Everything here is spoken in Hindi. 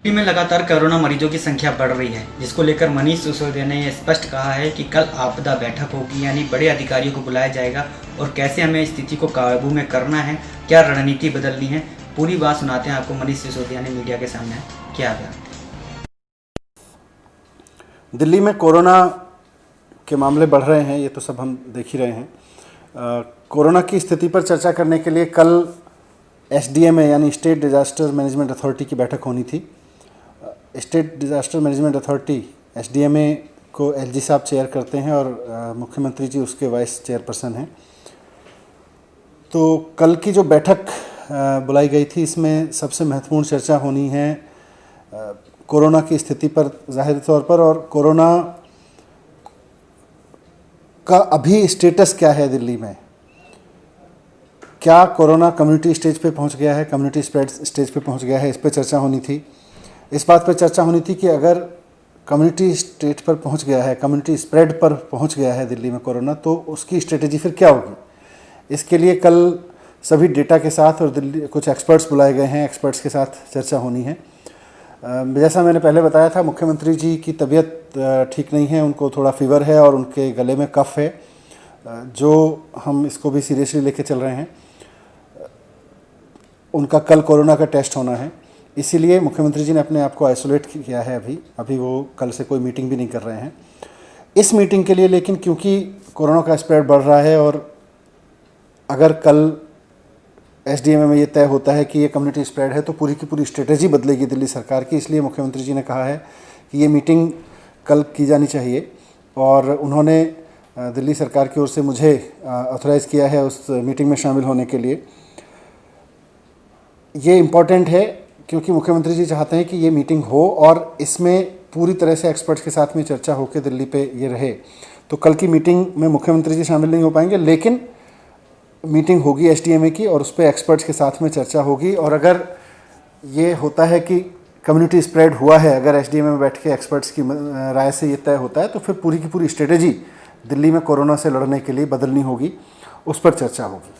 दिल्ली में लगातार कोरोना मरीजों की संख्या बढ़ रही है, जिसको लेकर मनीष सिसोदिया ने यह स्पष्ट कहा है कि कल आपदा बैठक होगी, यानी बड़े अधिकारियों को बुलाया जाएगा और कैसे हमें स्थिति को काबू में करना है, क्या रणनीति बदलनी है, पूरी बात सुनाते हैं आपको मनीष सिसोदिया ने मीडिया के सामने क्या बयान। दिल्ली में कोरोना के मामले बढ़ रहे हैं, ये तो सब हम देख ही रहे हैं। कोरोना की स्थिति पर चर्चा करने के लिए कल SDMA यानी स्टेट डिज़ास्टर मैनेजमेंट अथॉरिटी की बैठक होनी थी। State disaster management authority SDMA को LG साहब चेयर करते हैं और मुख्यमंत्री जी उसके वाइस चेयरपर्सन हैं। तो कल की जो बैठक बुलाई गई थी, इसमें सबसे महत्वपूर्ण चर्चा होनी है कोरोना की स्थिति पर ज़ाहिर तौर पर, और कोरोना का अभी स्टेटस क्या है दिल्ली में। क्या कोरोना कम्युनिटी स्टेज पे पहुंच गया है, कम्युनिटी स्प्रेड स्टेज पे पहुंच गया है, इस पे चर्चा होनी थी। इस बात पर चर्चा होनी थी कि अगर कम्युनिटी स्टेज पर पहुंच गया है, कम्युनिटी स्प्रेड पर पहुंच गया है दिल्ली में कोरोना, तो उसकी स्ट्रेटेजी फिर क्या होगी। इसके लिए कल सभी डेटा के साथ और दिल्ली कुछ एक्सपर्ट्स बुलाए गए हैं, एक्सपर्ट्स के साथ चर्चा होनी है। जैसा मैंने पहले बताया था, मुख्यमंत्री जी की तबीयत ठीक नहीं है, उनको थोड़ा फीवर है और उनके गले में कफ है, जो हम इसको भी सीरियसली लेके चल रहे हैं। उनका कल कोरोना का टेस्ट होना है, इसीलिए मुख्यमंत्री जी ने अपने आप को आइसोलेट किया है। अभी वो कल से कोई मीटिंग भी नहीं कर रहे हैं इस मीटिंग के लिए। लेकिन क्योंकि कोरोना का स्प्रेड बढ़ रहा है और अगर कल SDMA में ये तय होता है कि ये कम्युनिटी स्प्रेड है, तो पूरी की पूरी स्ट्रेटेजी बदलेगी दिल्ली सरकार की। इसलिए मुख्यमंत्री जी ने कहा है कि ये मीटिंग कल की जानी चाहिए और उन्होंने दिल्ली सरकार की ओर से मुझे ऑथराइज़ किया है उस मीटिंग में शामिल होने के लिए। ये इम्पॉर्टेंट है क्योंकि मुख्यमंत्री जी चाहते हैं कि ये मीटिंग हो और इसमें पूरी तरह से एक्सपर्ट्स के साथ में चर्चा होकर दिल्ली पे ये रहे। तो कल की मीटिंग में मुख्यमंत्री जी शामिल नहीं हो पाएंगे, लेकिन मीटिंग होगी SDMA की और उस पर एक्सपर्ट्स के साथ में चर्चा होगी। और अगर ये होता है कि कम्युनिटी स्प्रेड हुआ है, अगर SDMA में बैठ के एक्सपर्ट्स की राय से ये तय होता है, तो फिर पूरी की पूरी स्ट्रेटेजी दिल्ली में कोरोना से लड़ने के लिए बदलनी होगी, उस पर चर्चा होगी।